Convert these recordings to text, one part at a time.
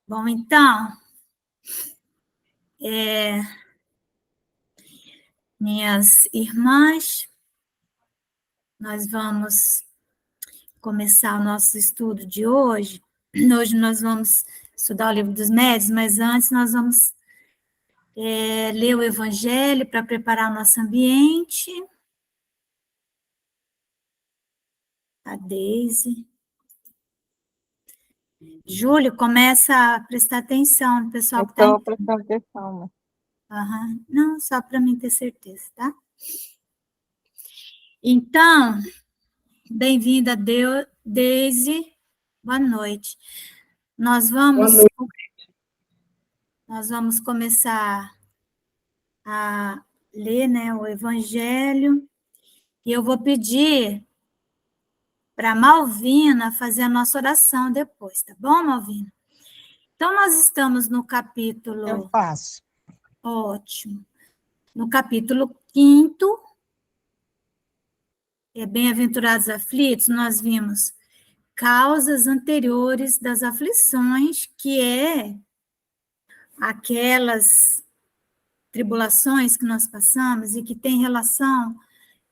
Bom, então, minhas irmãs, nós vamos começar o nosso estudo de hoje. Hoje nós vamos estudar o Livro dos Médiuns, mas antes nós vamos ler o Evangelho para preparar o nosso ambiente. A Deise. Júlio, começa a prestar atenção no pessoal que está Estou prestando atenção. Uhum. Não, só para mim ter certeza, tá? Então, bem-vinda, Deise. Boa noite. Nós vamos começar a ler, né, o Evangelho, e eu vou pedir para a Malvina fazer a nossa oração depois, tá bom, Malvina? Então, nós estamos no capítulo... Eu faço. Ótimo. No capítulo 5º, Bem-aventurados aflitos, nós vimos causas anteriores das aflições, que é aquelas tribulações que nós passamos e que tem relação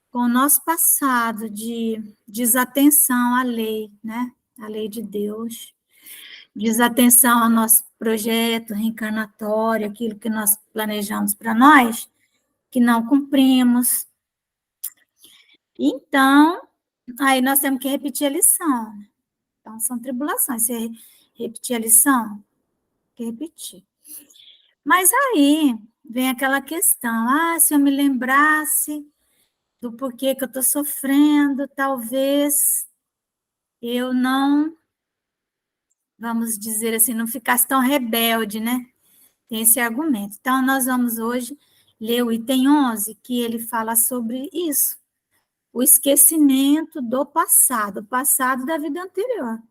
com o nosso passado de desatenção à lei, né? A lei de Deus, desatenção ao nosso projeto reencarnatório, aquilo que nós planejamos para nós, que não cumprimos. Então, aí nós temos que repetir a lição. Então, são tribulações. Você repetir a lição, tem que repetir. Mas aí vem aquela questão, se eu me lembrasse do porquê que eu estou sofrendo, talvez eu não, vamos dizer assim, não ficasse tão rebelde, né? Tem esse argumento. Então, nós vamos hoje ler o item 11, que ele fala sobre isso, o esquecimento do passado, o passado da vida anterior.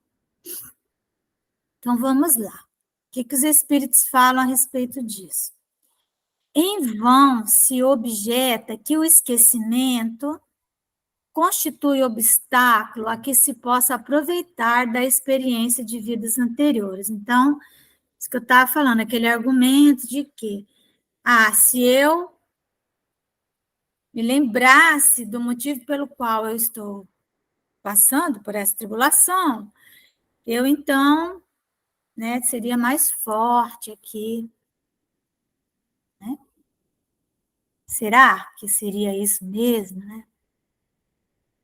Então, vamos lá. O que os espíritos falam a respeito disso? Em vão se objeta que o esquecimento constitui obstáculo a que se possa aproveitar da experiência de vidas anteriores. Então, isso que eu estava falando, aquele argumento de que, se eu me lembrasse do motivo pelo qual eu estou passando por essa tribulação, eu então, né, seria mais forte aqui, né? Será que seria isso mesmo, né?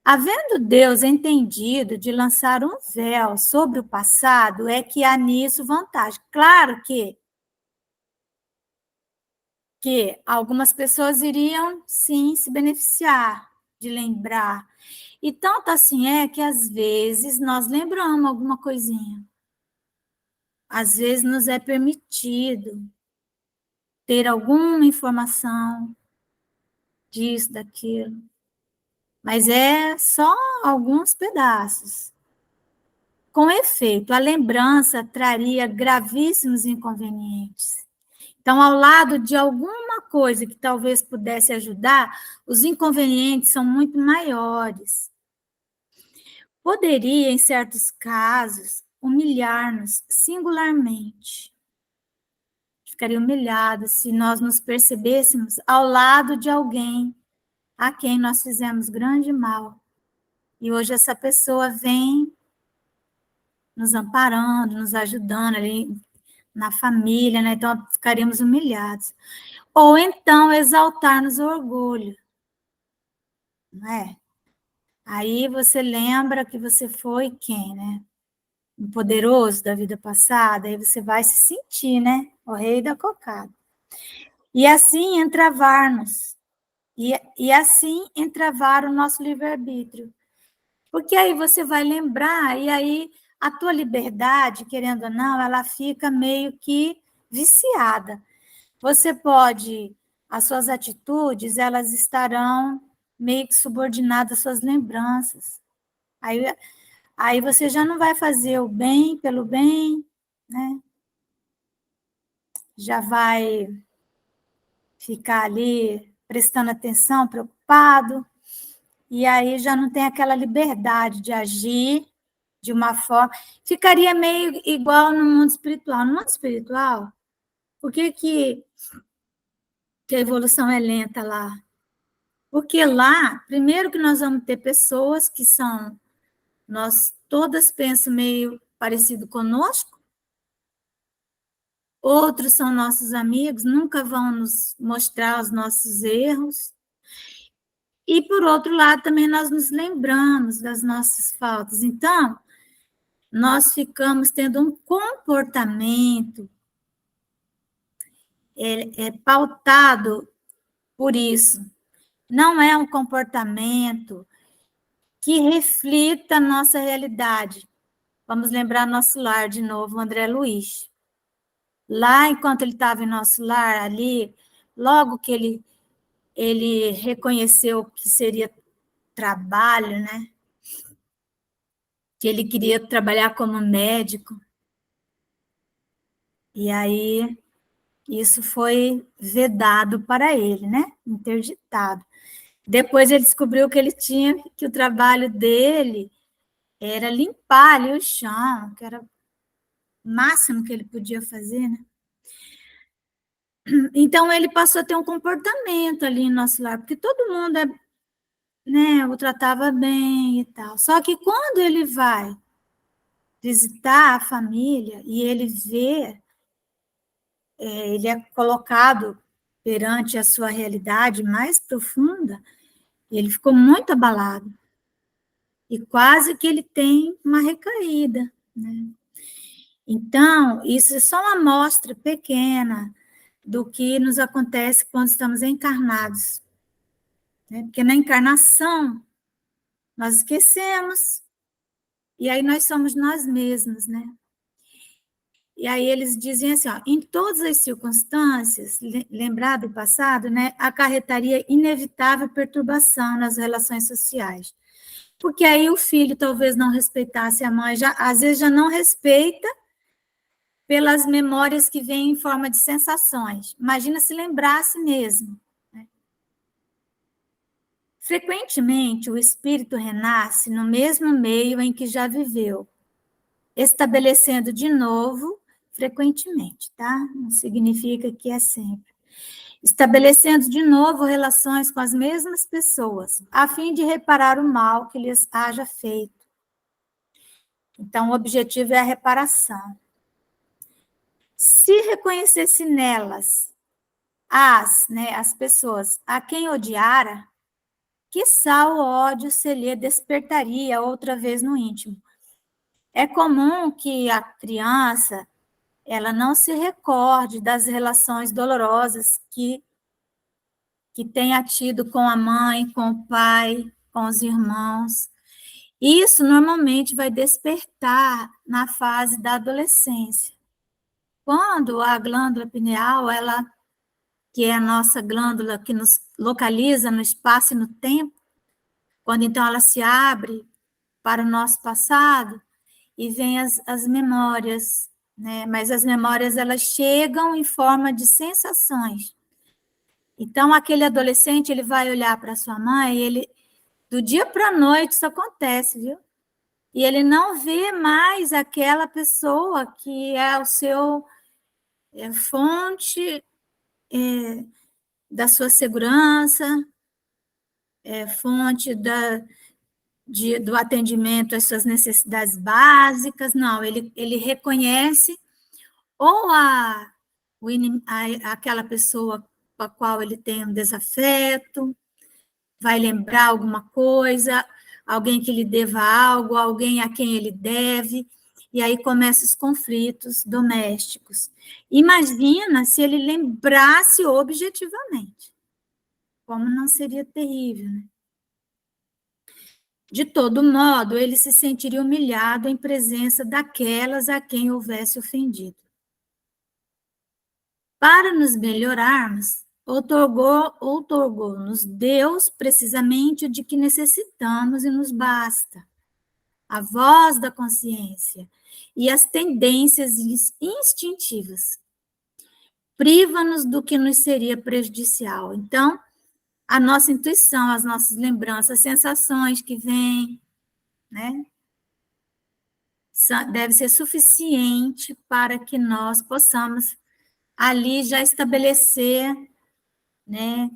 Havendo Deus entendido de lançar um véu sobre o passado, é que há nisso vantagem. Claro que algumas pessoas iriam, sim, se beneficiar de lembrar. E tanto assim é que, às vezes, nós lembramos alguma coisinha. Às vezes, nos é permitido ter alguma informação disso, daquilo. Mas é só alguns pedaços. Com efeito, a lembrança traria gravíssimos inconvenientes. Então, ao lado de alguma coisa que talvez pudesse ajudar, os inconvenientes são muito maiores. Poderia, em certos casos, humilhar-nos singularmente. Ficaria humilhado se nós nos percebêssemos ao lado de alguém a quem nós fizemos grande mal. E hoje essa pessoa vem nos amparando, nos ajudando ali na família, né? Então ficaríamos humilhados. Ou então exaltar-nos o orgulho, não é? Aí você lembra que você foi quem, né? Um poderoso da vida passada, aí você vai se sentir, né? O rei da cocada. E assim entravar-nos. E assim entravar o nosso livre-arbítrio. Porque aí você vai lembrar, e aí a tua liberdade, querendo ou não, ela fica meio que viciada. Você pode, as suas atitudes, elas estarão meio que subordinadas às suas lembranças. Aí você já não vai fazer o bem pelo bem, né? Já vai ficar ali prestando atenção, preocupado, e aí já não tem aquela liberdade de agir de uma forma, ficaria meio igual no mundo espiritual. No mundo espiritual, por que a evolução é lenta lá? Porque lá, primeiro que nós vamos ter pessoas que são, nós todas pensam meio parecido conosco, outros são nossos amigos, nunca vão nos mostrar os nossos erros. E, por outro lado, também nós nos lembramos das nossas faltas. Então, nós ficamos tendo um comportamento pautado por isso. Não é um comportamento que reflita a nossa realidade. Vamos lembrar nosso lar de novo, o André Luiz. Lá, enquanto ele estava em nosso lar, ali, logo que ele reconheceu que seria trabalho, né? Que ele queria trabalhar como médico. E aí, isso foi vedado para ele, né? Interditado. Depois ele descobriu que o trabalho dele era limpar ali o chão, que era o máximo que ele podia fazer, né? Então ele passou a ter um comportamento ali em nosso lar, porque todo mundo, né, o tratava bem e tal. Só que quando ele vai visitar a família e ele vê, ele é colocado perante a sua realidade mais profunda, ele ficou muito abalado. E quase que ele tem uma recaída, né? Então, isso é só uma amostra pequena do que nos acontece quando estamos encarnados, né? Porque na encarnação, nós esquecemos, e aí nós somos nós mesmos, né? E aí eles dizem assim, ó, em todas as circunstâncias, lembrar do passado, né, acarretaria inevitável perturbação nas relações sociais. Porque aí o filho talvez não respeitasse a mãe, às vezes já não respeita pelas memórias que vêm em forma de sensações. Imagina se lembrasse mesmo. Né? Frequentemente, o espírito renasce no mesmo meio em que já viveu, estabelecendo de novo, frequentemente, tá? Não significa que é sempre. Estabelecendo de novo relações com as mesmas pessoas, a fim de reparar o mal que lhes haja feito. Então, o objetivo é a reparação. Se reconhecesse nelas as pessoas a quem odiara, quiçá o ódio se lhe despertaria outra vez no íntimo. É comum que a criança ela não se recorde das relações dolorosas que tenha tido com a mãe, com o pai, com os irmãos. Isso normalmente vai despertar na fase da adolescência. Quando a glândula pineal, que é a nossa glândula que nos localiza no espaço e no tempo, quando então ela se abre para o nosso passado e vem as memórias, né? Mas as memórias elas chegam em forma de sensações. Então aquele adolescente ele vai olhar para sua mãe, e ele do dia para a noite isso acontece, viu? E ele não vê mais aquela pessoa que é o seu fonte da sua segurança, fonte do atendimento às suas necessidades básicas. Não, ele reconhece ou aquela pessoa com a qual ele tem um desafeto, vai lembrar alguma coisa, alguém que lhe deva algo, alguém a quem ele deve, e aí começam os conflitos domésticos. Imagina se ele lembrasse objetivamente, como não seria terrível, né? De todo modo, ele se sentiria humilhado em presença daquelas a quem houvesse ofendido. Para nos melhorarmos, outorgou-nos Deus precisamente o de que necessitamos e nos basta. A voz da consciência e as tendências instintivas. Priva-nos do que nos seria prejudicial. Então, a nossa intuição, as nossas lembranças, as sensações que vêm, né? deve ser suficiente para que nós possamos ali já estabelecer, né?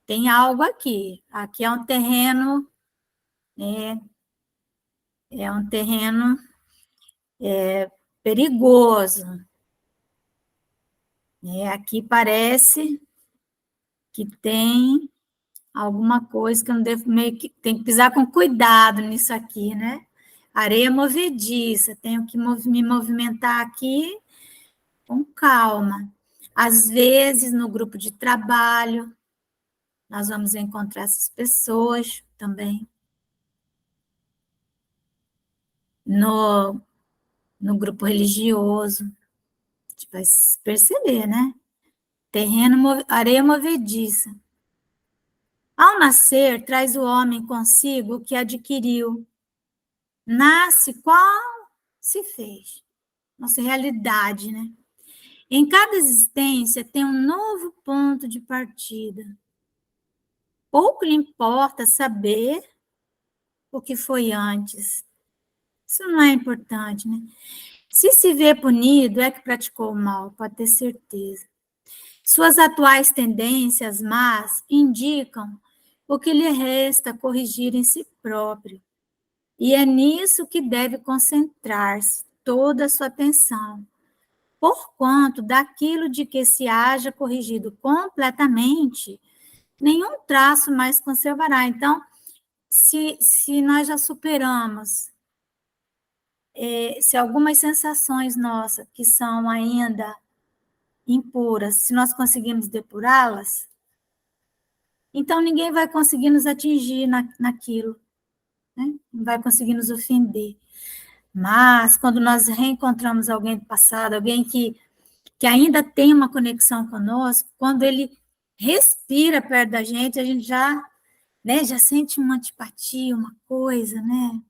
Tem algo aqui. Aqui é um terreno, é um terreno perigoso. Aqui parece que tem alguma coisa que eu não devo, meio que tem que pisar com cuidado nisso aqui, né? Areia movediça, tenho que me movimentar aqui com calma. Às vezes, no grupo de trabalho, nós vamos encontrar essas pessoas também. No grupo religioso, a gente vai perceber, né? Terreno, areia movediça. Ao nascer, traz o homem consigo o que adquiriu. Nasce qual se fez. Nossa realidade, né? Em cada existência tem um novo ponto de partida. Pouco lhe importa saber o que foi antes. Isso não é importante, né? Se vê punido, é que praticou o mal, pode ter certeza. Suas atuais tendências más indicam o que lhe resta corrigir em si próprio. E é nisso que deve concentrar-se toda a sua atenção. Porquanto daquilo de que se haja corrigido completamente, nenhum traço mais conservará. Então, se nós já superamos, se algumas sensações nossas que são ainda impuras, se nós conseguimos depurá-las, então ninguém vai conseguir nos atingir naquilo, né? Não vai conseguir nos ofender. Mas, quando nós reencontramos alguém do passado, alguém que ainda tem uma conexão conosco, quando ele respira perto da gente, a gente já, né, já sente uma antipatia, uma coisa, né?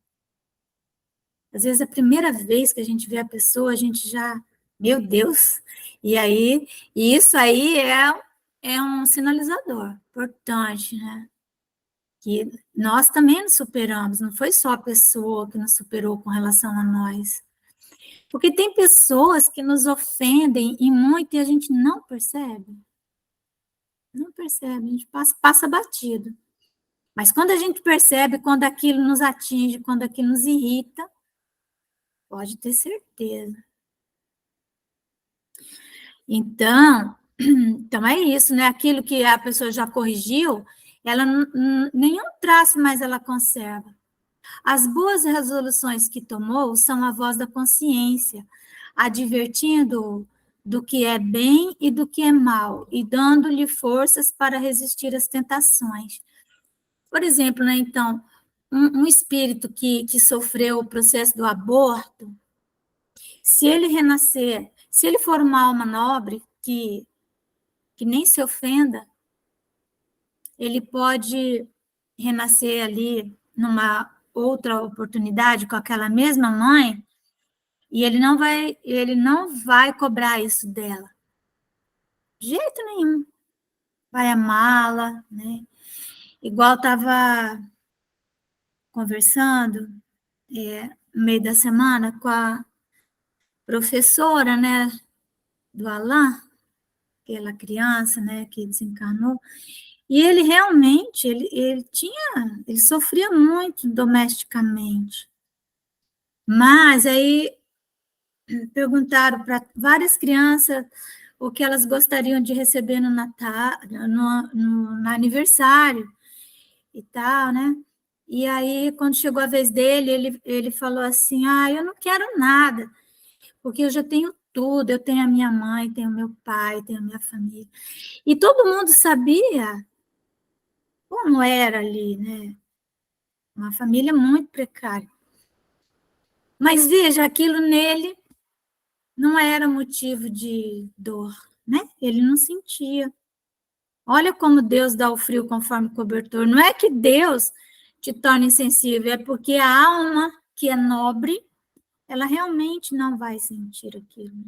Às vezes, a primeira vez que a gente vê a pessoa, a gente já, meu Deus, e aí, isso aí é um sinalizador importante, né? Que nós também nos superamos, não foi só a pessoa que nos superou com relação a nós. Porque tem pessoas que nos ofendem e muito e a gente não percebe. Não percebe, a gente passa batido. Mas quando a gente percebe, quando aquilo nos atinge, quando aquilo nos irrita, pode ter certeza. Então é isso, né? Aquilo que a pessoa já corrigiu, ela nenhum traço mais ela conserva. As boas resoluções que tomou são a voz da consciência, advertindo do que é bem e do que é mal, e dando-lhe forças para resistir às tentações. Por exemplo, né, então, um espírito que sofreu o processo do aborto, se ele renascer, se ele for uma alma nobre, que nem se ofenda, ele pode renascer ali numa outra oportunidade com aquela mesma mãe, e ele não vai cobrar isso dela. De jeito nenhum. Vai amá-la, né? Igual estava conversando no meio da semana com a professora, né, do Alain, aquela criança, né, que desencarnou, e ele realmente, ele sofria muito domesticamente. Mas aí perguntaram para várias crianças o que elas gostariam de receber no Natal, no aniversário e tal, né? E aí, quando chegou a vez dele, ele falou assim, eu não quero nada, porque eu já tenho tudo, eu tenho a minha mãe, tenho meu pai, tenho a minha família. E todo mundo sabia como era ali, né? Uma família muito precária. Mas veja, aquilo nele não era motivo de dor, né? Ele não sentia. Olha como Deus dá o frio conforme cobertor. Não é que Deus te torna insensível, é porque a alma que é nobre, ela realmente não vai sentir aquilo.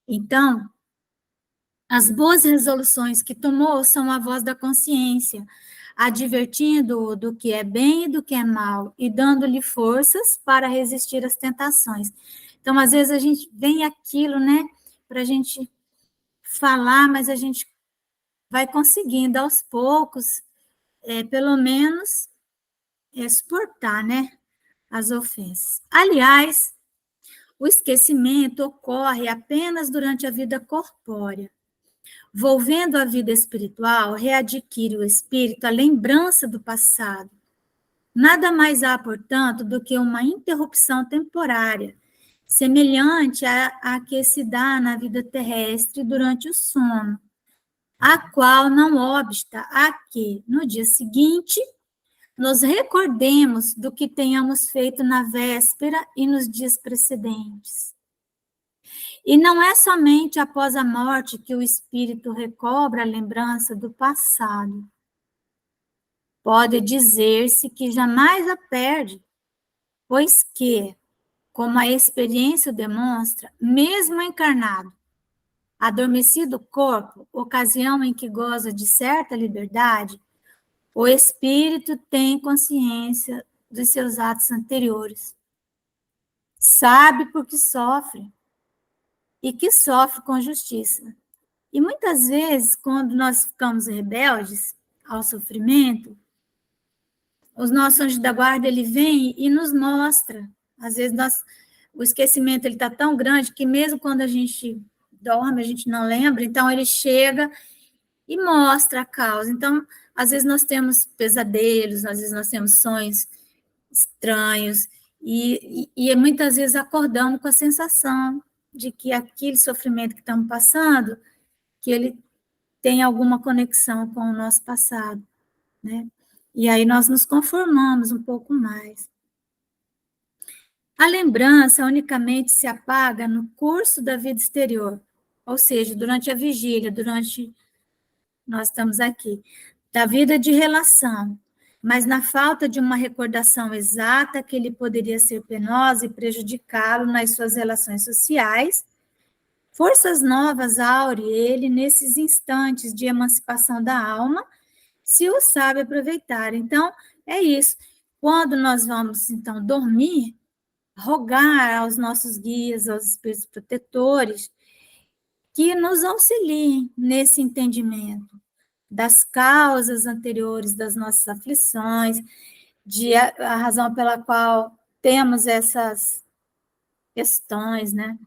Então, as boas resoluções que tomou são a voz da consciência, advertindo-o do que é bem e do que é mal, e dando-lhe forças para resistir às tentações. Então, às vezes, a gente vem aquilo, né, para a gente falar, mas a gente vai conseguindo, aos poucos, pelo menos, suportar, né, as ofensas. Aliás, o esquecimento ocorre apenas durante a vida corpórea. Volvendo à vida espiritual, readquire o espírito a lembrança do passado. Nada mais há, portanto, do que uma interrupção temporária, semelhante à que se dá na vida terrestre durante o sono, a qual não obsta a que, no dia seguinte, nos recordemos do que tenhamos feito na véspera e nos dias precedentes. E não é somente após a morte que o espírito recobra a lembrança do passado. Pode dizer-se que jamais a perde, pois que, como a experiência o demonstra, mesmo encarnado, adormecido o corpo, ocasião em que goza de certa liberdade, o espírito tem consciência dos seus atos anteriores. Sabe por que sofre e que sofre com justiça. E muitas vezes, quando nós ficamos rebeldes ao sofrimento, os nossos anjos da guarda, ele vem e nos mostra. Às vezes, o esquecimento está tão grande que mesmo quando a gente dorme, a gente não lembra, então ele chega e mostra a causa. Então, às vezes nós temos pesadelos, às vezes nós temos sonhos estranhos, e muitas vezes acordamos com a sensação de que aquele sofrimento que estamos passando, que ele tem alguma conexão com o nosso passado, né? E aí nós nos conformamos um pouco mais. A lembrança unicamente se apaga no curso da vida exterior, ou seja, durante a vigília, nós estamos aqui, da vida de relação, mas na falta de uma recordação exata que ele poderia ser penosa e prejudicá-lo nas suas relações sociais, forças novas aure ele nesses instantes de emancipação da alma, se o sabe aproveitar. Então, é isso. Quando nós vamos, então, dormir, rogar aos nossos guias, aos espíritos protetores, que nos auxiliem nesse entendimento das causas anteriores das nossas aflições, a razão pela qual temos essas questões, né?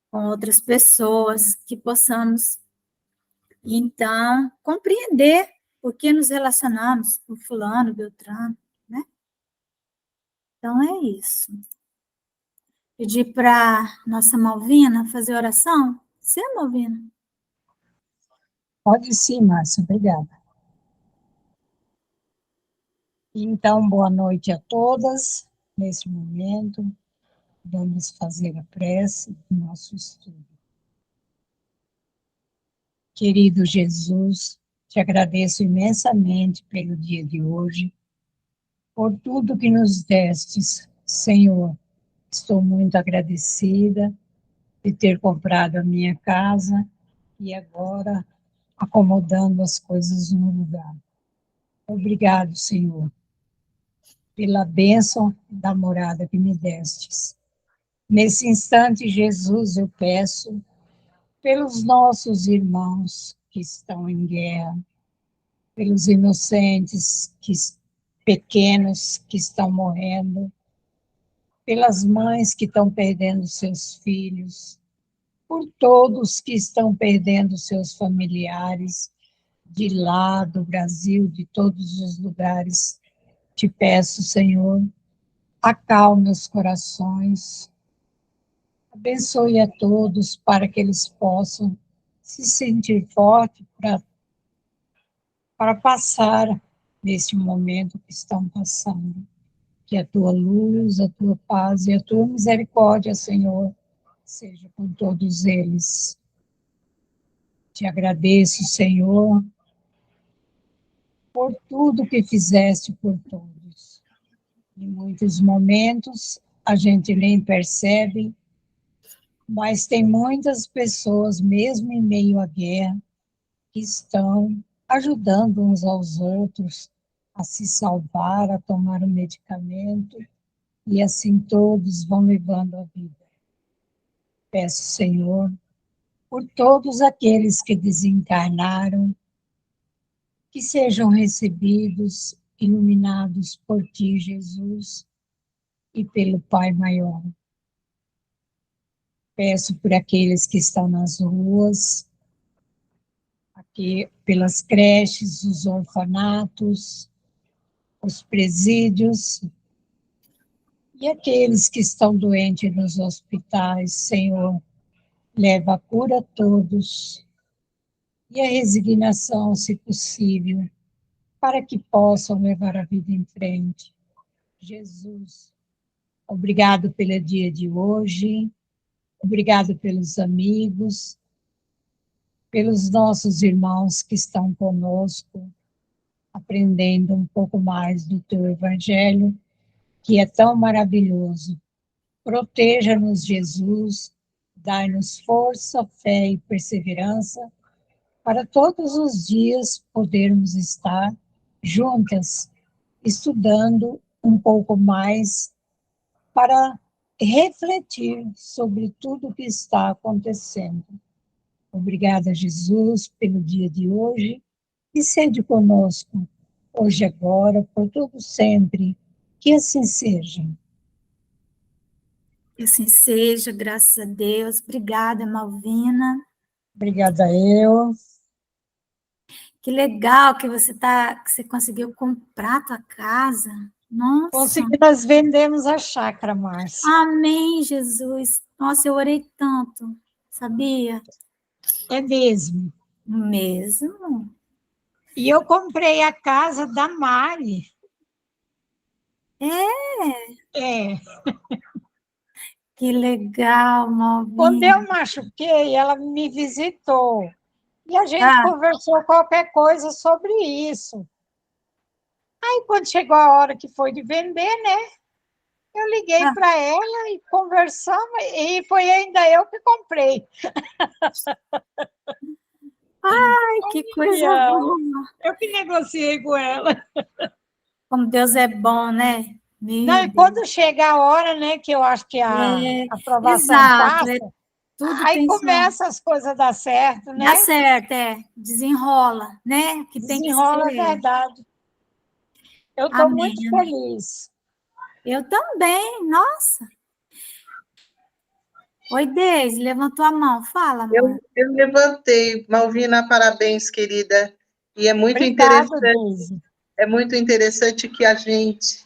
Com outras pessoas, que possamos, então, compreender por que nos relacionamos com fulano, beltrano, né? Então, é isso. Pedir para nossa Malvina fazer oração. Você, Malvina? Pode sim, Márcia, obrigada. Então, boa noite a todas. Neste momento, vamos fazer a prece do nosso estudo. Querido Jesus, te agradeço imensamente pelo dia de hoje, por tudo que nos destes, Senhor. Estou muito agradecida de ter comprado a minha casa e agora acomodando as coisas no lugar. Obrigado, Senhor, pela bênção da morada que me destes. Nesse instante, Jesus, eu peço pelos nossos irmãos que estão em guerra, pelos inocentes, pequenos que estão morrendo, pelas mães que estão perdendo seus filhos, por todos que estão perdendo seus familiares, de lá do Brasil, de todos os lugares. Te peço, Senhor, acalme os corações, abençoe a todos para que eles possam se sentir fortes para passar neste momento que estão passando. Que a tua luz, a tua paz e a tua misericórdia, Senhor, seja com todos eles. Te agradeço, Senhor, por tudo que fizeste por todos. Em muitos momentos a gente nem percebe, mas tem muitas pessoas, mesmo em meio à guerra, que estão ajudando uns aos outros a se salvar, a tomar o medicamento, e assim todos vão levando a vida. Peço, Senhor, por todos aqueles que desencarnaram, que sejam recebidos, iluminados por Ti, Jesus, e pelo Pai Maior. Peço por aqueles que estão nas ruas, aqui pelas creches, os orfanatos, os presídios, e aqueles que estão doentes nos hospitais, Senhor, leva a cura a todos, e a resignação, se possível, para que possam levar a vida em frente. Jesus, obrigado pelo dia de hoje, obrigado pelos amigos, pelos nossos irmãos que estão conosco, aprendendo um pouco mais do Teu Evangelho, que é tão maravilhoso. Proteja-nos, Jesus, dai-nos força, fé e perseverança, para todos os dias podermos estar juntas, estudando um pouco mais, para refletir sobre tudo o que está acontecendo. Obrigada, Jesus, pelo dia de hoje, e sede conosco, hoje e agora, por todo sempre, que assim seja. Que assim seja, graças a Deus. Obrigada, Malvina. Obrigada eu. Que legal que você conseguiu comprar a tua casa. Nossa. Consegui, nós vendemos a chácara, Márcia. Amém, Jesus. Nossa, eu orei tanto, sabia? É mesmo. Mesmo? E eu comprei a casa da Mari. É. Que legal, Quando eu Malvina. machuquei, ela me visitou. E a gente conversou qualquer coisa sobre isso. Aí, quando chegou a hora que foi de vender, né? Eu liguei para ela e conversamos, e foi ainda eu que comprei. Ai, que coisa boa. Eu que negociei com ela. Como Deus é bom, né? Não, e quando chega a hora, né, que eu acho que a aprovação exato, passa, tudo aí tem começa as coisas a dar certo, né? Dá certo, desenrola, né? Que tem que Desenrola, é ser. verdade. Eu estou Amém, muito amém. feliz. Eu também, nossa. Oi, Deise, levantou a mão, fala, amor. Eu levantei. Malvina, parabéns, querida. E é muito Obrigada, interessante. Deise. É muito interessante que a gente.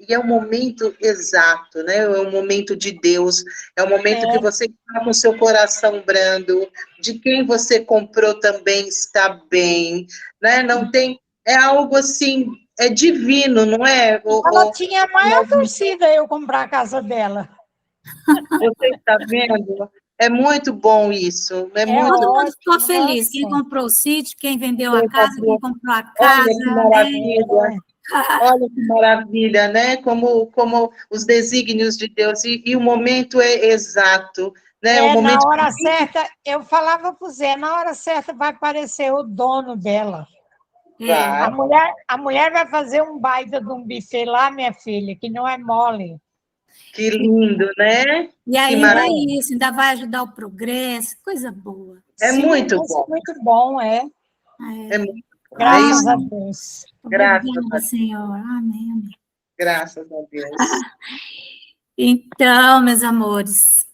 E é um momento exato, né? É um momento de Deus. É um momento que você está com o seu coração brando, de quem você comprou também está bem, né? Não tem. É algo assim, é divino, não é? Ela tinha a maior torcida eu comprar a casa dela. Você está vendo? É muito bom isso. É muito Todo mundo ficou ótimo, feliz. Quem nossa. comprou o sítio, quem vendeu a casa, quem comprou a Olha casa, que né? maravilha. Olha que maravilha, né? Como os desígnios de Deus, e o momento é exato, né? O Na momento hora certa, eu falava para o Zé, na hora certa vai aparecer o dono dela. vai. A mulher vai fazer um baita de um buffet lá, minha filha, que não é mole. Que lindo, né? E Que ainda maravilha. isso, ainda vai ajudar o progresso, coisa boa. É Sim, muito isso é bom. muito bom, é. É muito bom. É Graças isso. a Deus. Graças Obrigada, a Senhor. Amém, amém. Graças a Deus. Então, meus amores,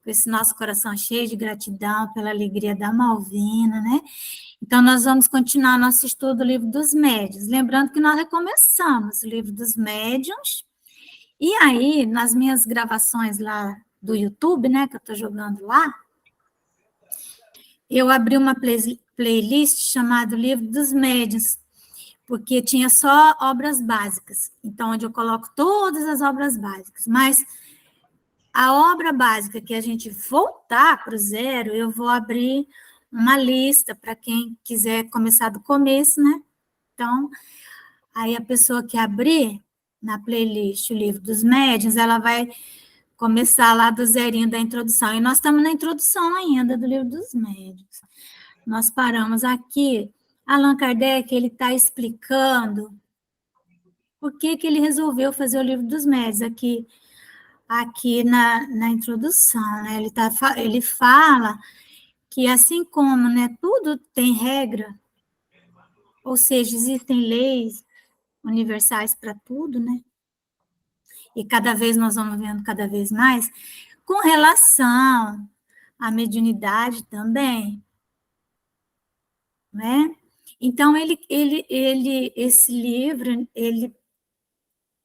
com esse nosso coração cheio de gratidão pela alegria da Malvina, né? Então, nós vamos continuar nosso estudo do Livro dos Médiuns. Lembrando que nós recomeçamos o Livro dos Médiuns. E aí, nas minhas gravações lá do YouTube, né, que eu estou jogando lá, eu abri uma playlist chamada Livro dos Médiuns, porque tinha só obras básicas. Então, onde eu coloco todas as obras básicas. Mas a obra básica que a gente voltar para o zero, eu vou abrir uma lista para quem quiser começar do começo, né? Então, aí a pessoa que abrir na playlist o Livro dos Médiuns, ela vai começar lá do zerinho da introdução. E nós estamos na introdução ainda do Livro dos Médiuns. Nós paramos aqui Allan Kardec, ele está explicando por que ele resolveu fazer o Livro dos Médiuns aqui na introdução, né? Ele fala que assim como, né, tudo tem regra, ou seja, existem leis universais para tudo, né? E cada vez nós vamos vendo cada vez mais, com relação à mediunidade também, né? Então, esse livro, ele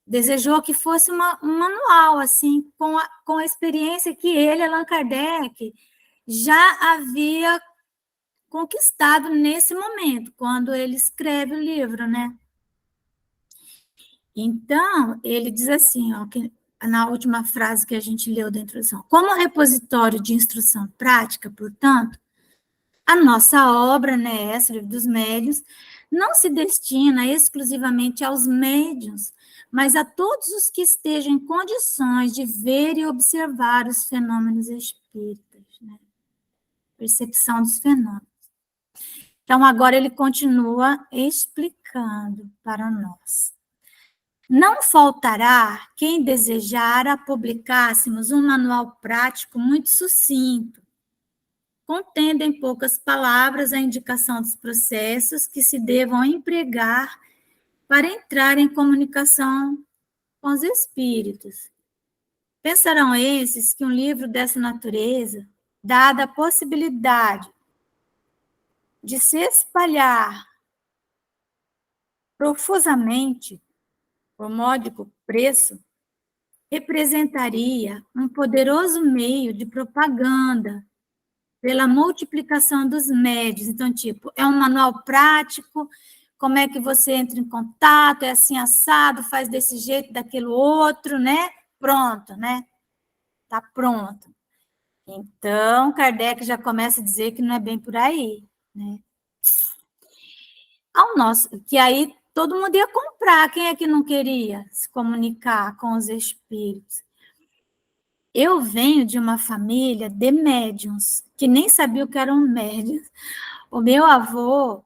desejou que fosse um manual, assim, com a experiência que ele, Allan Kardec, já havia conquistado nesse momento, quando ele escreve o livro, né? Então, ele diz assim, ó, que na última frase que a gente leu da introdução, como repositório de instrução prática, portanto, a nossa obra, né, essa, Livro dos Médiuns, não se destina exclusivamente aos médiuns, mas a todos os que estejam em condições de ver e observar os fenômenos espíritas, né? Percepção dos fenômenos. Então, agora ele continua explicando para nós. Não faltará quem desejara publicássemos um manual prático muito sucinto, contendo em poucas palavras a indicação dos processos que se devam empregar para entrar em comunicação com os espíritos. Pensarão esses que um livro dessa natureza, dada a possibilidade de se espalhar profusamente por módico preço, representaria um poderoso meio de propaganda pela multiplicação dos médios. Então, tipo, é um manual prático, como é que você entra em contato, é assim assado, faz desse jeito, daquilo outro, né? Pronto, né? Tá pronto. Então, Kardec já começa a dizer que não é bem por aí, né? Que aí todo mundo ia comprar, quem é que não queria se comunicar com os espíritos? Eu venho de uma família de médiuns, que nem sabia o que eram médiuns. O meu avô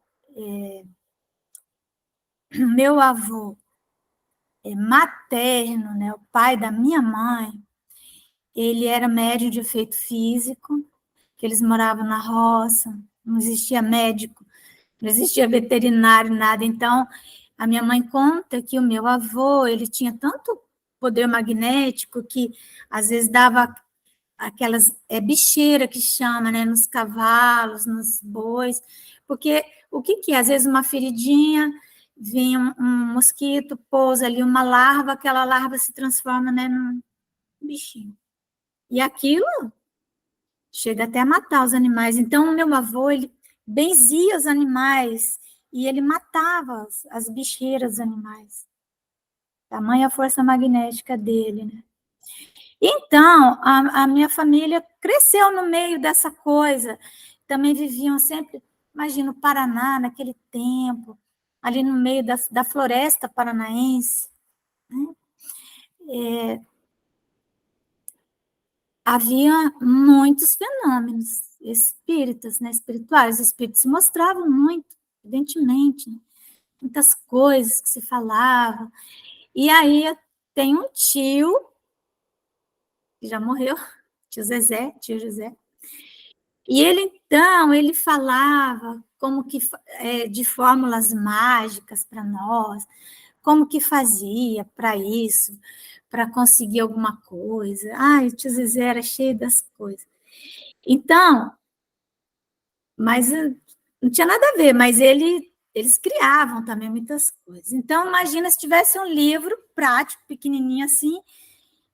materno, né, o pai da minha mãe, ele era médium de efeito físico, que eles moravam na roça, não existia médico, não existia veterinário, nada. Então, a minha mãe conta que o meu avô, ele tinha tanto poder magnético que, às vezes, dava aquelas bicheira que chama, né, nos cavalos, nos bois, porque o que é? Às vezes uma feridinha, vem um mosquito, pousa ali uma larva, aquela larva se transforma, né, num bichinho. E aquilo chega até a matar os animais. Então, o meu avô, ele benzia os animais e ele matava as bicheiras dos animais. Tamanha a força magnética dele, né? Então, a minha família cresceu no meio dessa coisa. Também viviam sempre, imagina, o Paraná, naquele tempo, ali no meio da floresta paranaense. Né? Havia muitos fenômenos espíritas, né, espirituais. Os espíritos se mostravam muito, evidentemente, né? Muitas coisas que se falavam. E aí tem um tio, que já morreu, tio José, e ele, então, ele falava como que de fórmulas mágicas para nós, como que fazia para isso, para conseguir alguma coisa. Ai, o tio Zezé era cheio das coisas. Então, mas não tinha nada a ver, mas eles criavam também muitas coisas. Então, imagina se tivesse um livro prático, pequenininho assim,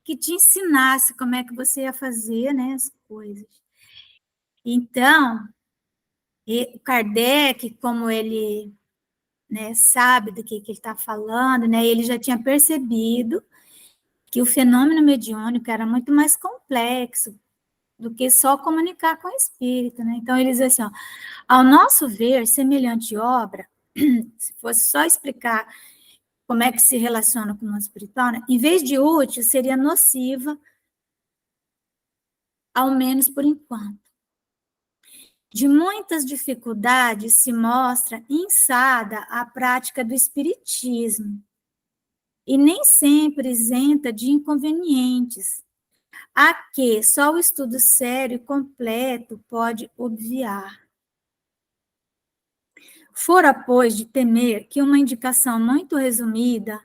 que te ensinasse como é que você ia fazer, né, as coisas. Então, o Kardec, como ele, né, sabe do que ele está falando, né, ele já tinha percebido que o fenômeno mediúnico era muito mais complexo do que só comunicar com o espírito, né? Então, ele diz assim, ó, ao nosso ver, semelhante obra, se fosse só explicar como é que se relaciona com o mundo espiritual, né, em vez de útil, seria nociva, ao menos por enquanto. De muitas dificuldades se mostra insada a prática do espiritismo, e nem sempre isenta de inconvenientes, a que só o estudo sério e completo pode obviar. Fora, pois, de temer que uma indicação muito resumida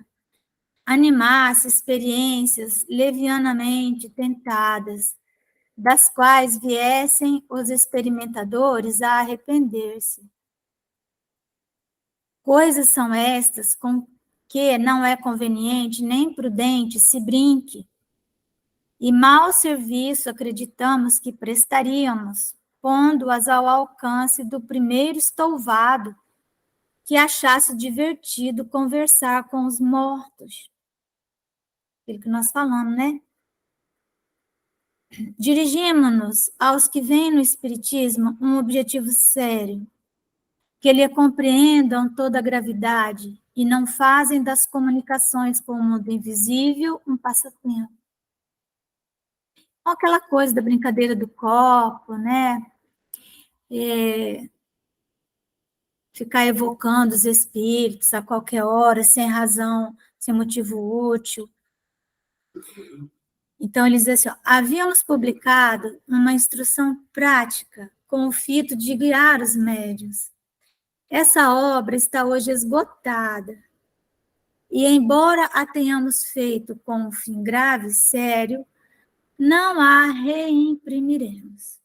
animasse experiências levianamente tentadas, das quais viessem os experimentadores a arrepender-se. Coisas são estas com que não é conveniente nem prudente se brinque, e mau serviço acreditamos que prestaríamos, pondo-as ao alcance do primeiro estouvado que achasse divertido conversar com os mortos. Aquilo que nós falamos, né? Dirigimos-nos aos que veem no Espiritismo um objetivo sério, que lhe compreendam toda a gravidade e não fazem das comunicações com o mundo invisível um passatempo. Aquela coisa da brincadeira do copo, né? Ficar evocando os espíritos a qualquer hora, sem razão, sem motivo útil. Então, ele diz assim, ó, havíamos publicado uma instrução prática com o fito de guiar os médiuns. Essa obra está hoje esgotada, e embora a tenhamos feito com um fim grave e sério, não a reimprimiremos,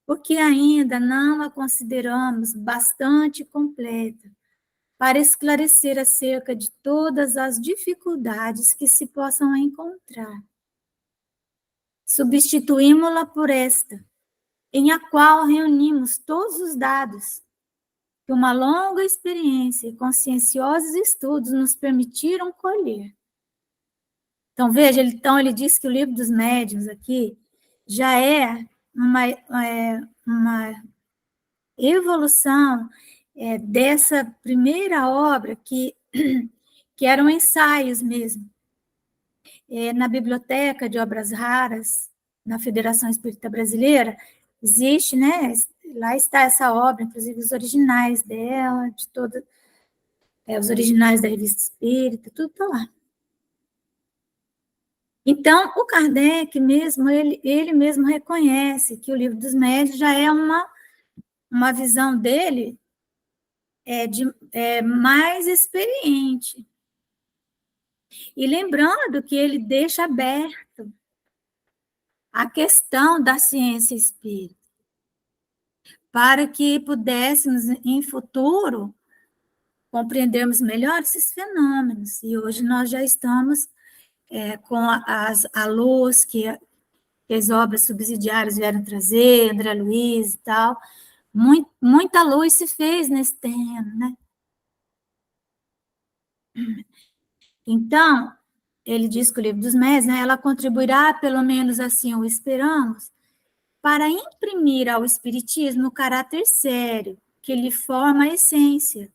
porque ainda não a consideramos bastante completa para esclarecer acerca de todas as dificuldades que se possam encontrar. Substituímos-la por esta, em a qual reunimos todos os dados que uma longa experiência e conscienciosos estudos nos permitiram colher. Então, veja, ele diz que o Livro dos Médiuns aqui já é uma evolução dessa primeira obra que eram ensaios mesmo. Na Biblioteca de Obras Raras, na Federação Espírita Brasileira, existe, né? Lá está essa obra, inclusive os originais dela, de todos, os originais da Revista Espírita, tudo está lá. Então, o Kardec mesmo, ele mesmo reconhece que o Livro dos Médiuns já é uma visão dele mais experiente. E lembrando que ele deixa aberto a questão da ciência espírita, para que pudéssemos, em futuro, compreendermos melhor esses fenômenos. E hoje nós já estamos com a luz que as obras subsidiárias vieram trazer, André Luiz e tal. Muita luz se fez nesse terreno, né? Então, ele diz que o Livro dos Médiuns, né, ela contribuirá, pelo menos assim o esperamos, para imprimir ao Espiritismo o caráter sério, que lhe forma a essência,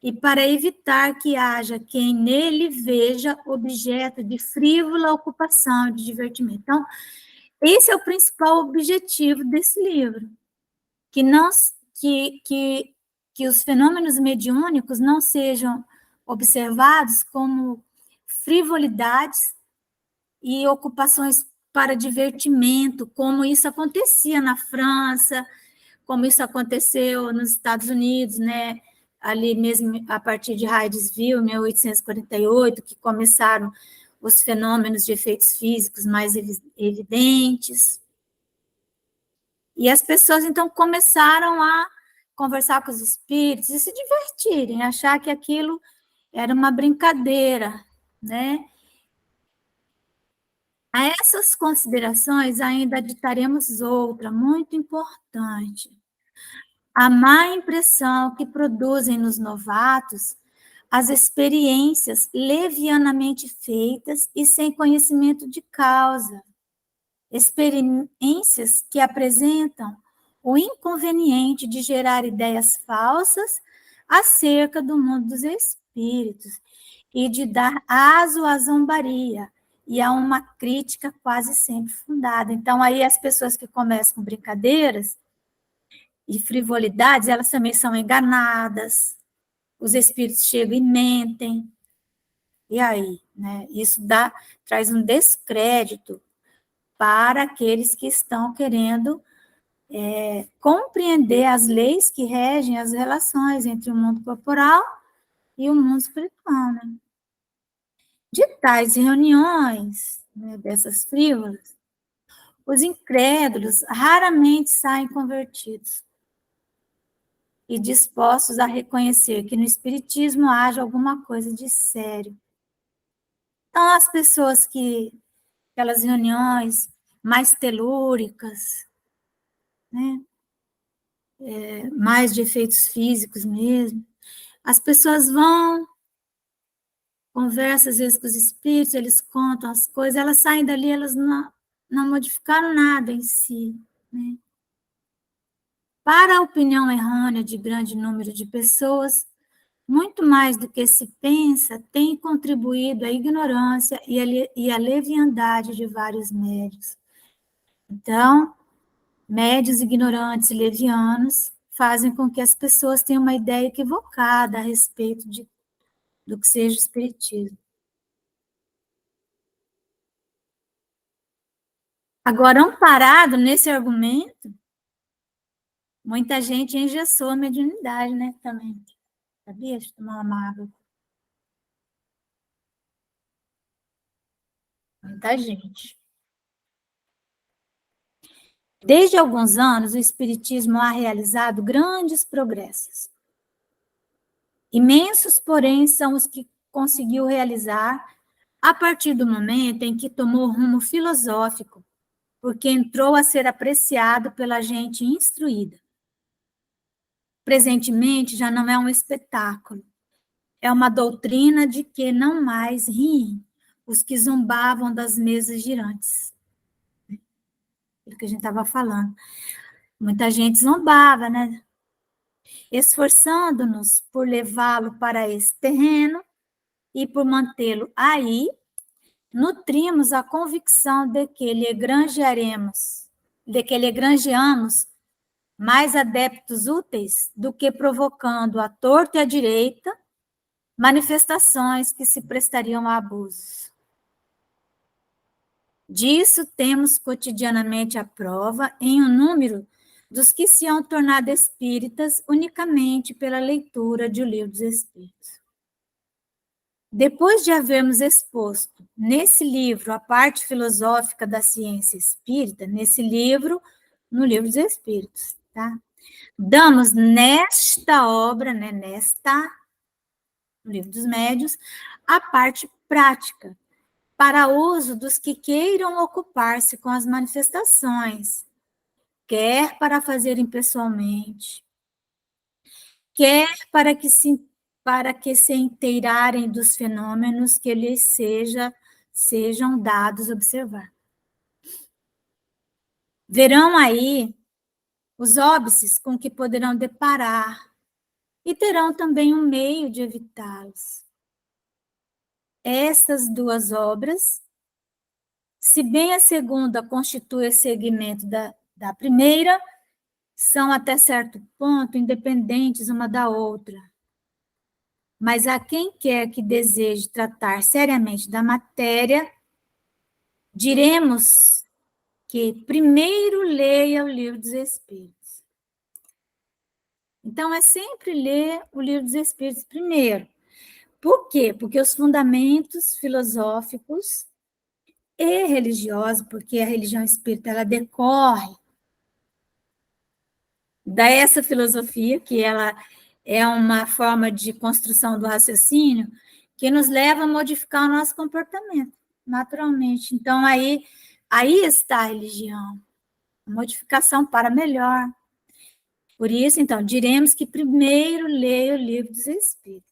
e para evitar que haja quem nele veja objeto de frívola ocupação, de divertimento. Então, esse é o principal objetivo desse livro, que os fenômenos mediúnicos não sejam observados como frivolidades e ocupações para divertimento, como isso acontecia na França, como isso aconteceu nos Estados Unidos, né? Ali mesmo a partir de Hydesville, 1848, que começaram os fenômenos de efeitos físicos mais evidentes. E as pessoas, então, começaram a conversar com os espíritos e se divertirem, achar que aquilo era uma brincadeira, né? A essas considerações ainda aditaremos outra, muito importante. A má impressão que produzem nos novatos as experiências levianamente feitas e sem conhecimento de causa. Experiências que apresentam o inconveniente de gerar ideias falsas acerca do mundo dos espíritos e de dar aso à zombaria e a uma crítica quase sempre fundada. Então, aí as pessoas que começam com brincadeiras, e frivolidades, elas também são enganadas, os espíritos chegam e mentem. E aí, né? Isso traz um descrédito para aqueles que estão querendo compreender as leis que regem as relações entre o mundo corporal e o mundo espiritual, né? De tais reuniões, né, dessas frívolas, os incrédulos raramente saem convertidos e dispostos a reconhecer que no espiritismo haja alguma coisa de sério. Então, as pessoas que, aquelas reuniões mais telúricas, né, mais de efeitos físicos mesmo, as pessoas vão, conversam às vezes com os espíritos, eles contam as coisas, elas saem dali, elas não modificaram nada em si, né? Para a opinião errônea de grande número de pessoas, muito mais do que se pensa, tem contribuído a ignorância e a leviandade de vários médios. Então, médios ignorantes e levianos fazem com que as pessoas tenham uma ideia equivocada a respeito do que seja o espiritismo. Agora, amparado nesse argumento, muita gente engessou a mediunidade, né, também. Sabia? Deixa eu tomar uma água. Muita gente. Desde alguns anos, o espiritismo ha realizado grandes progressos. Imensos, porém, são os que conseguiu realizar a partir do momento em que tomou rumo filosófico, porque entrou a ser apreciado pela gente instruída. Presentemente, já não é um espetáculo, é uma doutrina de que não mais riem os que zombavam das mesas girantes. Aquilo que a gente estava falando. Muita gente zombava, né? Esforçando-nos por levá-lo para esse terreno e por mantê-lo aí, nutrimos a convicção de que lhe granjeamos mais adeptos úteis do que provocando à torta e à direita manifestações que se prestariam a abusos. Disso temos cotidianamente a prova em um número dos que se hão tornado espíritas unicamente pela leitura de O Livro dos Espíritos. Depois de havermos exposto nesse livro a parte filosófica da ciência espírita, nesse livro, no Livro dos Espíritos, tá? Damos nesta obra, né, no Livro dos Médiuns, a parte prática, para uso dos que queiram ocupar-se com as manifestações, quer para fazerem pessoalmente, quer para que se inteirarem dos fenômenos que lhes sejam dados observar. Verão aí os óbices com que poderão deparar e terão também um meio de evitá-los. Estas duas obras, se bem a segunda constitui o segmento da primeira, são até certo ponto independentes uma da outra. Mas a quem quer que deseje tratar seriamente da matéria, diremos que primeiro leia o Livro dos Espíritos. Então, é sempre ler o Livro dos Espíritos primeiro. Por quê? Porque os fundamentos filosóficos e religiosos, porque a religião espírita ela decorre dessa filosofia, que ela é uma forma de construção do raciocínio que nos leva a modificar o nosso comportamento, naturalmente. Então, aí está a religião, a modificação para melhor. Por isso, então, diremos que primeiro leia o Livro dos Espíritos,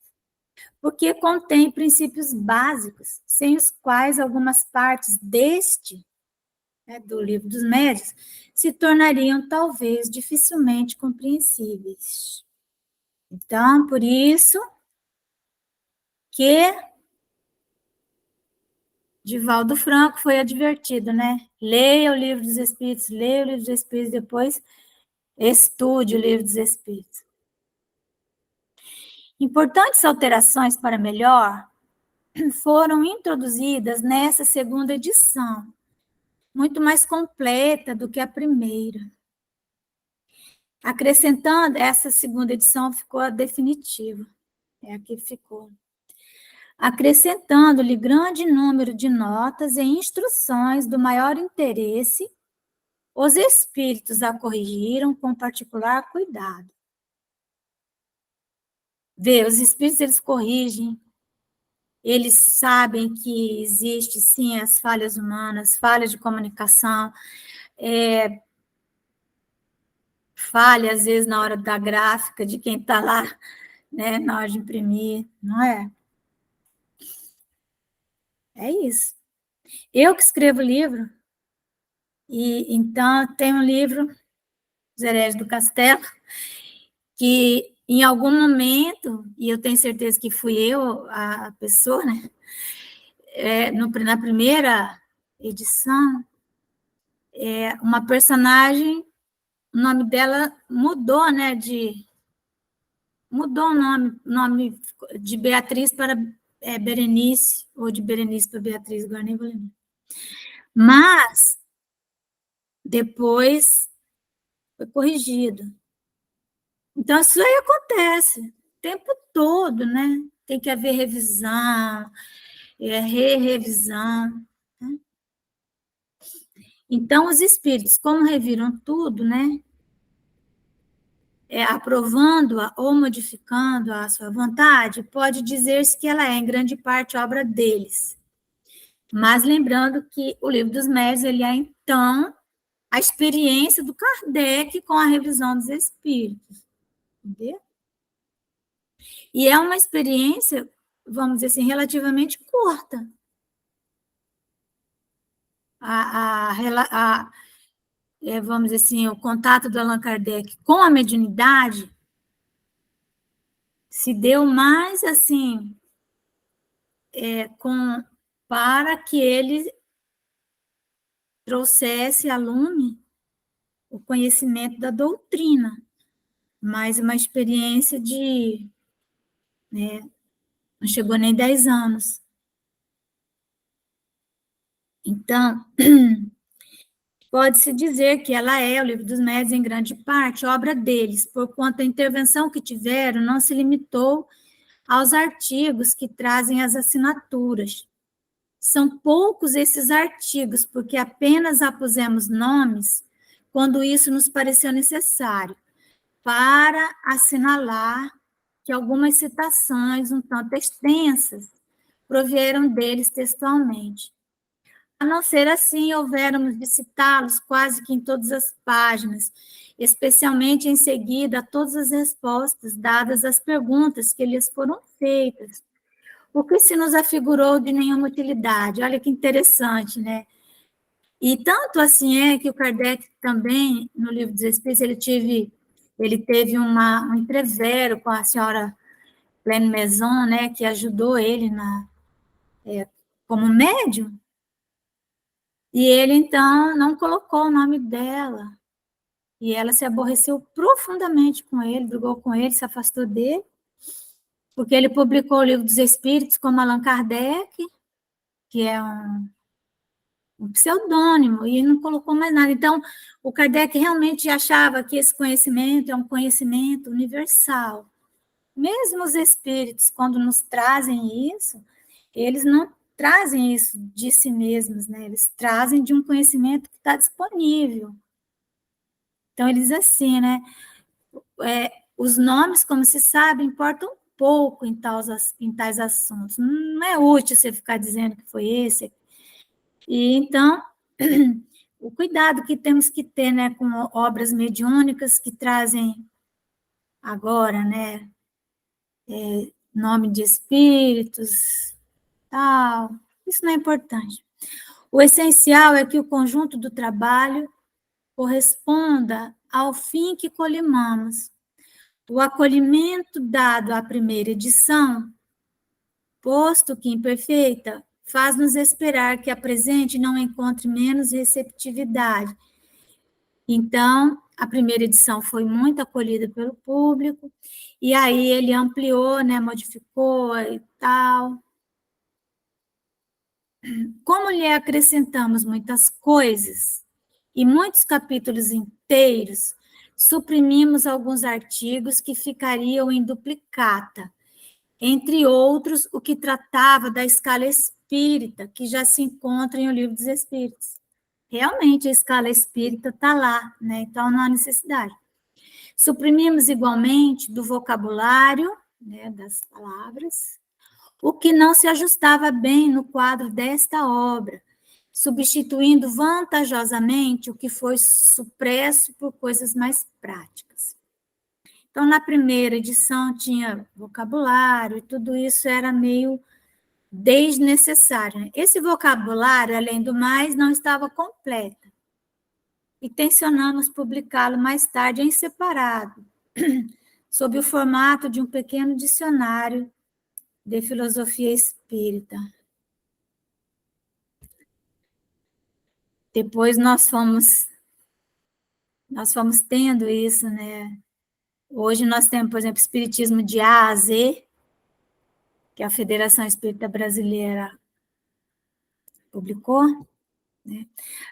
porque contém princípios básicos, sem os quais algumas partes do Livro dos Médiuns, se tornariam talvez dificilmente compreensíveis. Então, por isso que Divaldo Franco foi advertido, né? Leia o Livro dos Espíritos, leia o Livro dos Espíritos, depois Estude o Livro dos Espíritos. Importantes alterações para melhor foram introduzidas nessa segunda edição, muito mais completa do que a primeira. Acrescentando, essa segunda edição ficou a definitiva, é a que ficou. Acrescentando-lhe grande número de notas e instruções do maior interesse, os espíritos a corrigiram com particular cuidado. Vê, os espíritos, eles corrigem, eles sabem que existe, sim, as falhas humanas, falhas de comunicação, falha, às vezes, na hora da gráfica, de quem está lá, né, na hora de imprimir, não é? É isso. Eu que escrevo livro, e então tem um livro, Os Hereges do Castelo, que em algum momento, e eu tenho certeza que fui eu a pessoa, né, na primeira edição, uma personagem, o nome dela mudou, né, mudou o nome de Beatriz para Berenice, ou de Berenice para Beatriz, agora nem vou lembrar. Mas, depois, foi corrigido. Então, isso aí acontece o tempo todo, né? Tem que haver revisão, revisão. Né? Então, os espíritos, como reviram tudo, né? Aprovando-a ou modificando-a à sua vontade, pode dizer-se que ela é, em grande parte, obra deles. Mas lembrando que o Livro dos Médiuns, ele é, então, a experiência do Kardec com a revisão dos espíritos. Entendeu? E é uma experiência, vamos dizer assim, relativamente curta. Vamos dizer assim, o contato do Allan Kardec com a mediunidade se deu mais assim, para que ele trouxesse a lume o conhecimento da doutrina, mas uma experiência de, né, não chegou nem 10 anos. Então, pode-se dizer que ela é, o Livro dos Médiuns, em grande parte, obra deles, porquanto a intervenção que tiveram não se limitou aos artigos que trazem as assinaturas. São poucos esses artigos, porque apenas apusemos nomes quando isso nos pareceu necessário, para assinalar que algumas citações, um tanto extensas, provieram deles textualmente. A não ser assim, houvéramos de citá-los quase que em todas as páginas, especialmente em seguida a todas as respostas dadas às perguntas que lhes foram feitas, o que se nos afigurou de nenhuma utilidade. Olha que interessante, né? E tanto assim é que o Kardec também, no Livro dos Espíritos, ele teve um entrevero com a senhora Pleine Maison, né, que ajudou ele como médium, e ele, então, não colocou o nome dela, e ela se aborreceu profundamente com ele, brigou com ele, se afastou dele, porque ele publicou o Livro dos Espíritos como Allan Kardec, que é um pseudônimo, e não colocou mais nada. Então, o Kardec realmente achava que esse conhecimento é um conhecimento universal. Mesmo os espíritos, quando nos trazem isso, eles não trazem isso de si mesmos, né? Eles trazem de um conhecimento que está disponível. Então, eles assim, né? Os nomes, como se sabe, importam pouco em tais assuntos. Não é útil você ficar dizendo que foi esse. E, então, o cuidado que temos que ter, né, com obras mediúnicas que trazem agora, né, nome de espíritos, tal, isso não é importante. O essencial é que o conjunto do trabalho corresponda ao fim que colimamos. O acolhimento dado à primeira edição, posto que imperfeita, faz-nos esperar que a presente não encontre menos receptividade. Então, a primeira edição foi muito acolhida pelo público, e aí ele ampliou, né, modificou e tal. Como lhe acrescentamos muitas coisas e muitos capítulos inteiros, suprimimos alguns artigos que ficariam em duplicata, entre outros, o que tratava da escala espírita, que já se encontra em O Livro dos Espíritos. Realmente, a escala espírita está lá, né? Então não há necessidade. Suprimimos igualmente do vocabulário, né, das palavras, o que não se ajustava bem no quadro desta obra, substituindo vantajosamente o que foi supresso por coisas mais práticas. Então, na primeira edição tinha vocabulário, e tudo isso era meio desnecessário. Esse vocabulário, além do mais, não estava completo. E tencionamos publicá-lo mais tarde em separado, sob o formato de um pequeno dicionário de filosofia espírita. Depois nós fomos tendo isso, né? Hoje nós temos, por exemplo, Espiritismo de A a Z, que a Federação Espírita Brasileira publicou, né?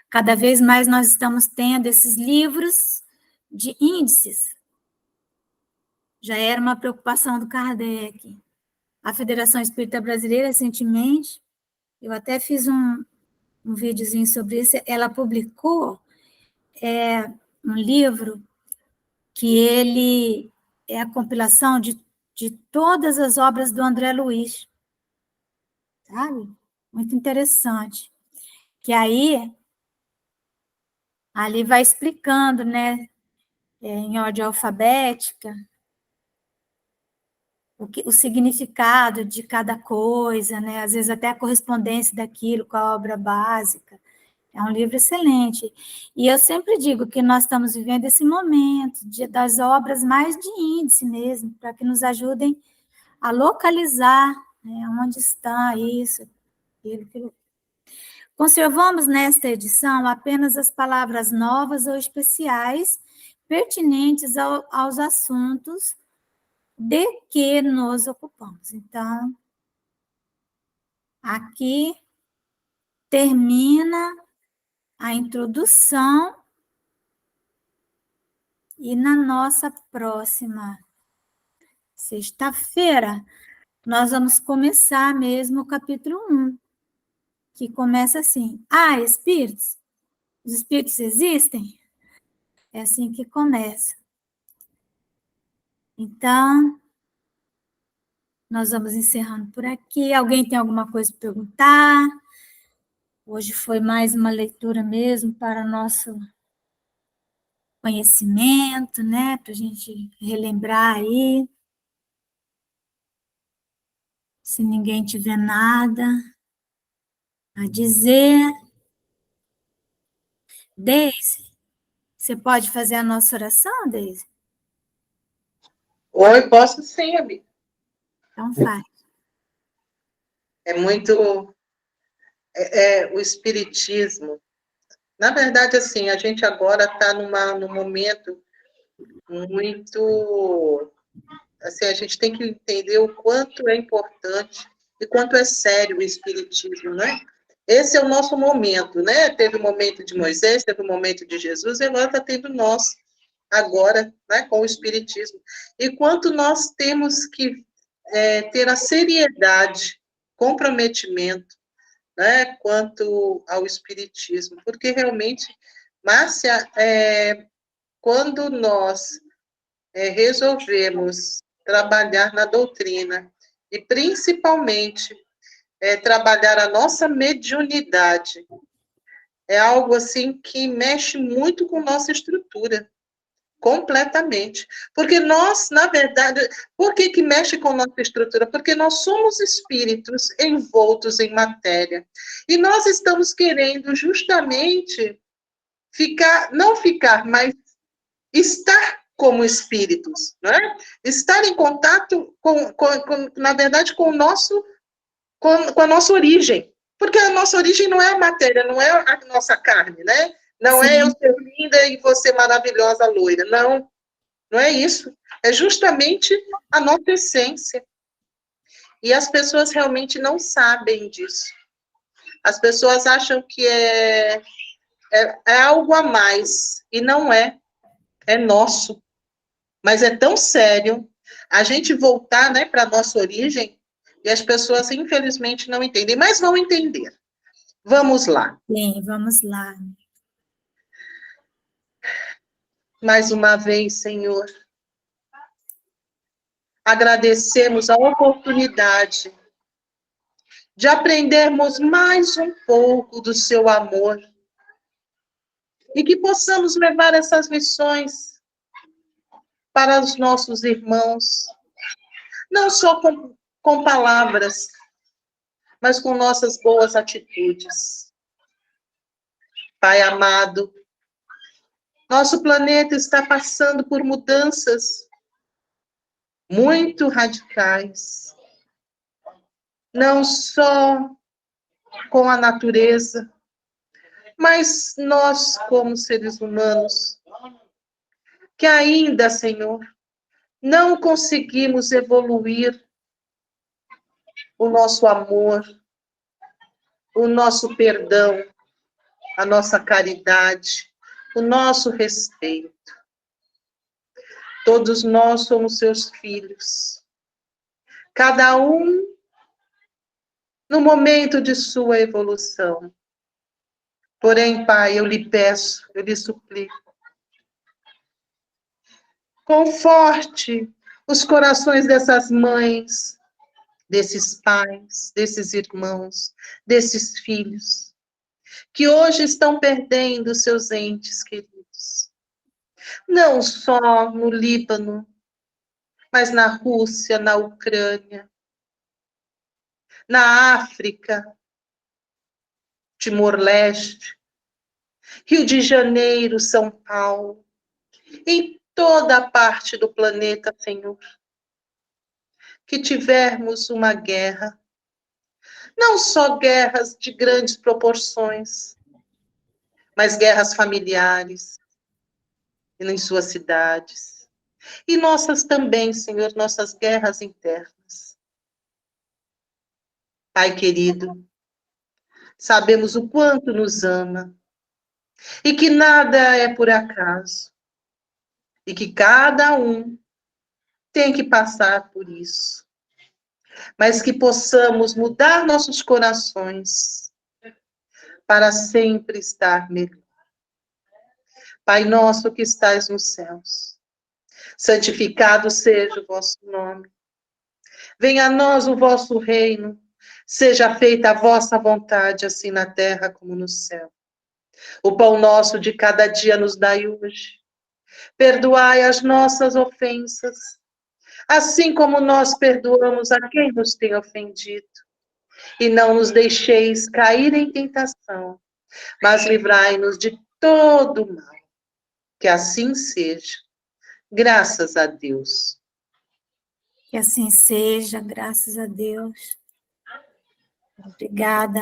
Cada vez mais nós estamos tendo esses livros de índices. Já era uma preocupação do Kardec. A Federação Espírita Brasileira, recentemente, eu até fiz um videozinho sobre isso, ela publicou um livro que ele é a compilação de todas as obras do André Luiz, sabe? Muito interessante. Que aí, ali vai explicando, né, em ordem alfabética, o significado de cada coisa, né? Às vezes até a correspondência daquilo com a obra básica. É um livro excelente. E eu sempre digo que nós estamos vivendo esse momento das obras mais de índice mesmo, para que nos ajudem a localizar, né, onde está isso, aquilo. Conservamos nesta edição apenas as palavras novas ou especiais pertinentes aos assuntos de que nos ocupamos. Então, aqui termina a introdução e na nossa próxima sexta-feira nós vamos começar mesmo o capítulo 1, que começa assim: espíritos? Os espíritos existem? É assim que começa. Então, nós vamos encerrando por aqui. Alguém tem alguma coisa para perguntar? Hoje foi mais uma leitura mesmo para nosso conhecimento, né? Para a gente relembrar aí. Se ninguém tiver nada a dizer. Deise, você pode fazer a nossa oração, Deise? Oi, posso sim, amiga. Então faz. É muito... o espiritismo. Na verdade, assim, a gente agora está num momento muito... Assim, a gente tem que entender o quanto é importante e quanto é sério o espiritismo, né? Esse é o nosso momento, né? Teve o momento de Moisés, teve o momento de Jesus, e agora está tendo nós, agora, né, com o espiritismo. E quanto nós temos que ter a seriedade, comprometimento, né, quanto ao espiritismo, porque realmente, Márcia, quando nós resolvemos trabalhar na doutrina e principalmente trabalhar a nossa mediunidade, é algo assim que mexe muito com nossa estrutura, completamente. Porque nós, na verdade, por que mexe com nossa estrutura? Porque nós somos espíritos envoltos em matéria. E nós estamos querendo justamente não ficar, mas estar como espíritos, né? Estar em contato na verdade, com a nossa origem. Porque a nossa origem não é a matéria, não é a nossa carne, né? Não Sim. é eu ser linda e você maravilhosa, loira. Não, não é isso. É justamente a nossa essência. E as pessoas realmente não sabem disso. As pessoas acham que é algo a mais. E não é. É nosso. Mas é tão sério a gente voltar, né, para a nossa origem e as pessoas, infelizmente, não entendem. Mas vão entender. Vamos lá. Sim, vamos lá. Mais uma vez, Senhor, agradecemos a oportunidade de aprendermos mais um pouco do seu amor e que possamos levar essas lições para os nossos irmãos, não só com palavras, mas com nossas boas atitudes. Pai amado, nosso planeta está passando por mudanças muito radicais, não só com a natureza, mas nós, como seres humanos, que ainda, Senhor, não conseguimos evoluir o nosso amor, o nosso perdão, a nossa caridade, o nosso respeito. Todos nós somos seus filhos, cada um no momento de sua evolução. Porém, Pai, eu lhe peço, eu lhe suplico, conforte os corações dessas mães, desses pais, desses irmãos, desses filhos, que hoje estão perdendo seus entes queridos. Não só no Líbano, mas na Rússia, na Ucrânia, na África, Timor-Leste, Rio de Janeiro, São Paulo, em toda a parte do planeta, Senhor, que tivermos uma guerra, não só guerras de grandes proporções, mas guerras familiares, em suas cidades. E nossas também, Senhor, nossas guerras internas. Pai querido, sabemos o quanto nos ama e que nada é por acaso e que cada um tem que passar por isso, mas que possamos mudar nossos corações para sempre estar melhor. Pai nosso que estais nos céus, santificado seja o vosso nome. Venha a nós o vosso reino, seja feita a vossa vontade, assim na terra como no céu. O pão nosso de cada dia nos dai hoje. Perdoai as nossas ofensas, assim como nós perdoamos a quem nos tem ofendido. E não nos deixeis cair em tentação, mas livrai-nos de todo o mal. Que assim seja. Graças a Deus. Que assim seja, graças a Deus. Obrigada.